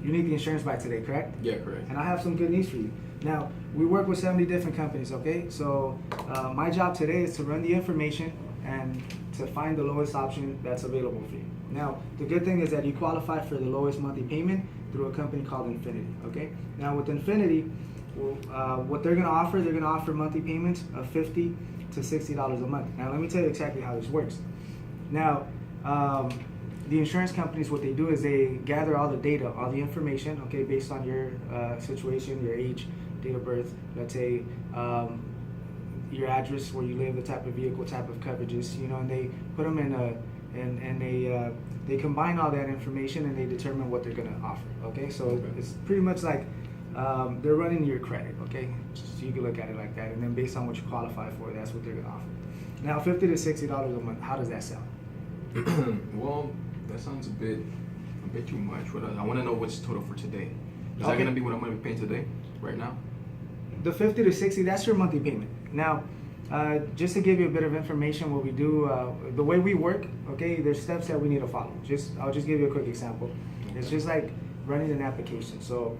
you need the insurance by today, correct? Yeah, correct. And I have some good news for you. Now, we work with 70 different companies, okay? So my job today is to run the information and to find the lowest option that's available for you. Now, the good thing is that you qualify for the lowest monthly payment through a company called Infinity, okay? Now, with Infinity, what they're gonna offer monthly payments of $50 to $60 a month. Now, let me tell you exactly how this works. Now, the insurance companies, what they do is they gather all the data, all the information, okay, based on your situation, your age, date of birth, let's say your address, where you live, the type of vehicle, type of coverages, you know, and they put them in a, and they combine all that information and they determine what they're gonna offer, okay? So it's pretty much like they're running your credit, okay? So you can look at it like that, and then based on what you qualify for, that's what they're gonna offer. Now, $50 to $60 a month, how does that sound? Well, that sounds a bit too much. I want to know what's total for today. Is that Okay. going to be what I'm going to be paying today, right now? The 50 to 60, that's your monthly payment. Now, just to give you a bit of information, what we do, the way we work, okay, there's steps that we need to follow. I'll just give you a quick example. It's just like running an application. So,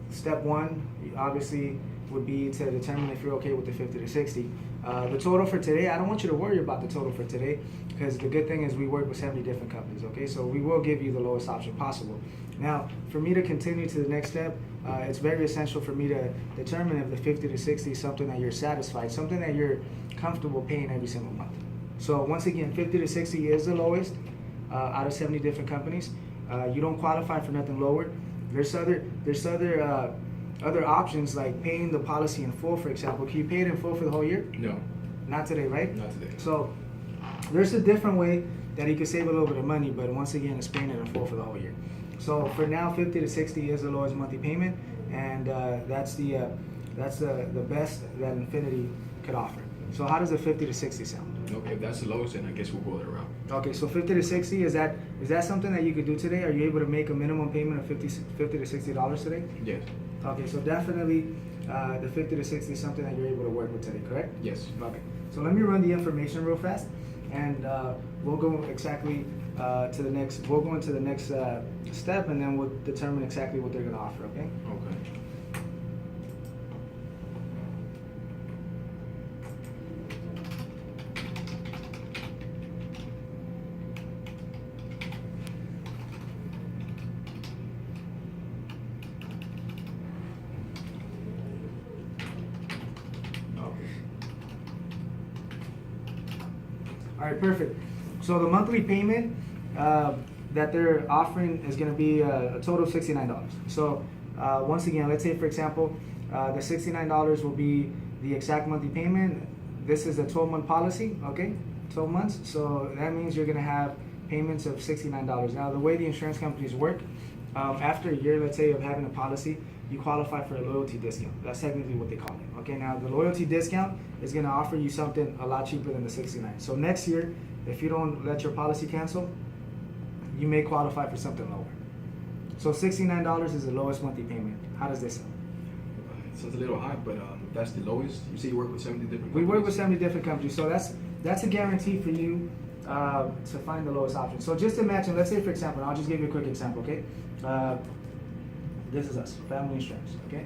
step one, obviously, would be to determine if you're okay with the 50 to 60. The total for today, I don't want you to worry about the total for today, because the good thing is we work with 70 different companies, okay? So we will give you the lowest option possible. Now, for me to continue to the next step, it's very essential for me to determine if the 50 to 60 is something that you're satisfied, something that you're comfortable paying every single month. So once again, 50 to 60 is the lowest out of 70 different companies. You don't qualify for nothing lower. There's other options, like paying the policy in full, for example. Can you pay it in full for the whole year? No. Not today, right? Not today. So there's a different way that you can save a little bit of money, but once again, it's paying it in full for the whole year. So for now, 50 to 60 is the lowest monthly payment, and that's the best that Infinity could offer. So how does the 50 to 60 sound? Okay, if that's the lowest, then I guess we'll go that route. Okay, so 50 to 60, is that something that you could do today? Are you able to make a minimum payment of $50 to $60 today? Yes. Okay, so definitely the 50 to 60 is something that you're able to work with today, correct? Yes. Okay, so let me run the information real fast, and we'll go exactly to the next. We'll go into the next step, and then we'll determine exactly what they're going to offer. Okay. Okay. All right, perfect. So the monthly payment that they're offering is going to be a total of $69. So once again, let's say for example, the $69 will be the exact monthly payment. This is a 12-month policy, okay? 12 months. So that means you're going to have payments of $69. Now, the way the insurance companies work, after a year, let's say, of having a policy, you qualify for a loyalty discount. That's technically what they call it. Okay, now the loyalty discount is going to offer you something a lot cheaper than the $69. So next year, if you don't let your policy cancel, you may qualify for something lower. So $69 is the lowest monthly payment. How does this sound? It sounds a little high, but that's the lowest. You say you work with 70 different companies? We work with 70 different companies, so that's a guarantee for you to find the lowest option. So just imagine, let's say for example, I'll just give you a quick example, okay? This is us, family insurance, okay?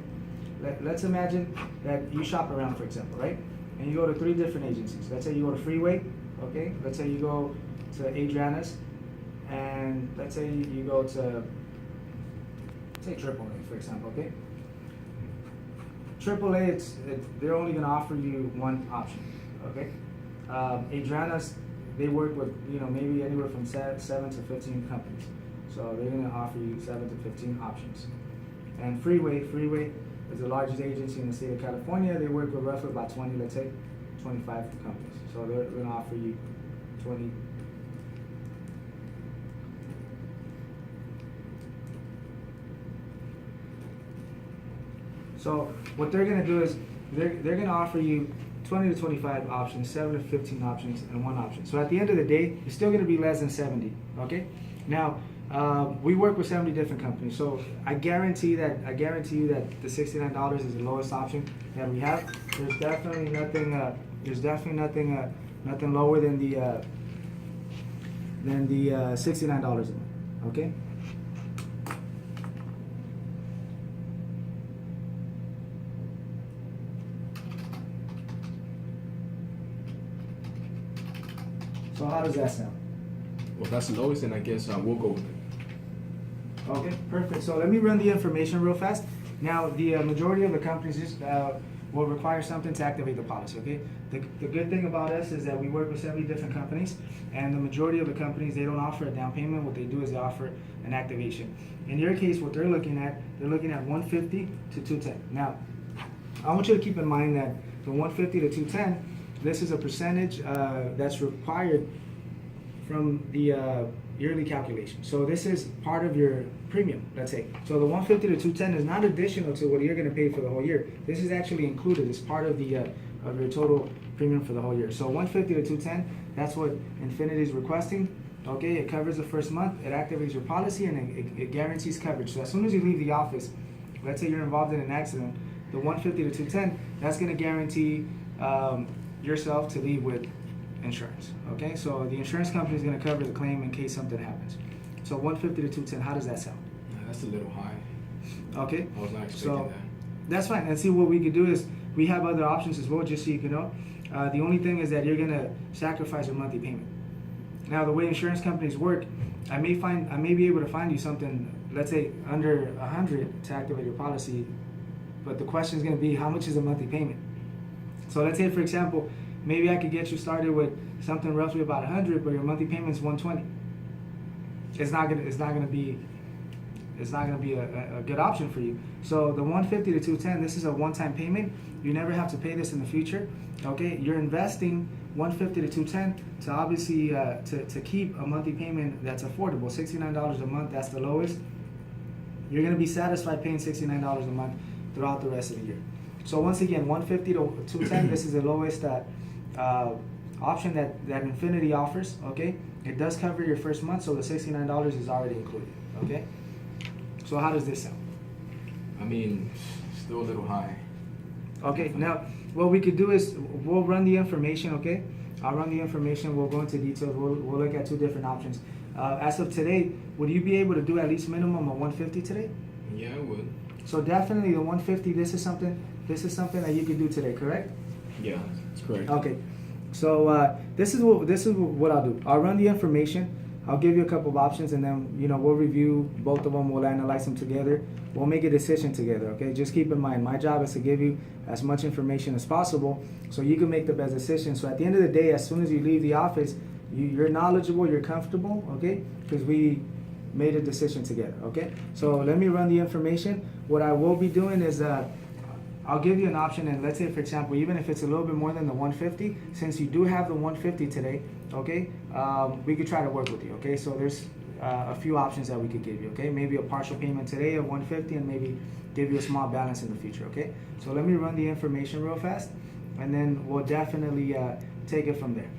Let's imagine that you shop around, for example, right? And you go to 3 different agencies. Let's say you go to Freeway, okay? Let's say you go to Adriana's, and let's say you go to, say AAA, for example, okay? AAA, they're only gonna offer you one option, okay? Adriana's, they work with, maybe anywhere from 7 to 15 companies. So they're gonna offer you 7 to 15 options. And Freeway is the largest agency in the state of California. They work with roughly about 20, let's say, 25 companies. So they're gonna offer you 20. So what they're gonna do is they're gonna offer you 20 to 25 options, 7 to 15 options, and 1 option. So at the end of the day, it's still gonna be less than 70, okay? Now, we work with 70 different companies, so I guarantee you that the $69 is the lowest option that we have. There's definitely nothing lower than the $69 a month. okay? So how does that sound? Well, that's the lowest, and I guess we'll go with it. Okay, perfect. So let me run the information real fast. Now, the majority of the companies just will require something to activate the policy, okay? The good thing about us is that we work with 70 different companies, and the majority of the companies, they don't offer a down payment. What they do is they offer an activation. In your case, what they're looking at 150 to 210. Now, I want you to keep in mind that the 150 to 210, this is a percentage that's required from the yearly calculation. So this is part of your premium, let's say. So the 150 to 210 is not additional to what you're going to pay for the whole year. This is actually included as part of the of your total premium for the whole year. So 150 to 210, that's what Infinity is requesting. Okay, it covers the first month, it activates your policy, and it guarantees coverage. So as soon as you leave the office, let's say you're involved in an accident, the 150 to 210, that's going to guarantee yourself to leave with insurance. Okay, so the insurance company is going to cover the claim in case something happens. So 150 to 210, how does that sound? That's a little high. Okay, I was not expecting that. That's fine. And see, what we could do is we have other options as well, just so you can know. The only thing is that you're going to sacrifice your monthly payment. Now, the way insurance companies work, I may be able to find you something, let's say under 100 to activate your policy, but the question is going to be, how much is the monthly payment? So let's say, for example, maybe I could get you started with something roughly about 100, but your monthly payment is 120. It's not gonna be a good option for you. So the 150 to 210, this is a one-time payment. You never have to pay this in the future. Okay, you're investing 150 to 210 to obviously to keep a monthly payment that's affordable. $69 a month, that's the lowest. You're gonna be satisfied paying $69 a month throughout the rest of the year. So once again, 150 to 210, this is the lowest option that Infinity offers. Okay, it does cover your first month, so the $69 is already included. Okay, so how does this sound? I mean, still a little high. Okay, now what we could do is we'll run the information. Okay, I'll run the information. We'll go into details. We'll look at two different options. As of today, would you be able to do at least minimum of 150 today? Yeah, I would. So definitely the 150. This is something that you could do today, correct? Yeah, that's correct. Okay, so this is what I'll do. I'll run the information. I'll give you a couple of options, and then we'll review both of them. We'll analyze them together. We'll make a decision together. Okay, just keep in mind, my job is to give you as much information as possible, so you can make the best decision. So at the end of the day, as soon as you leave the office, you're knowledgeable, you're comfortable. Okay, because we made a decision together. Okay, so let me run the information. What I will be doing is I'll give you an option, and let's say, for example, even if it's a little bit more than the 150, since you do have the 150 today, okay, we could try to work with you, okay? So there's a few options that we could give you, okay? Maybe a partial payment today of 150 and maybe give you a small balance in the future, okay? So let me run the information real fast, and then we'll definitely take it from there.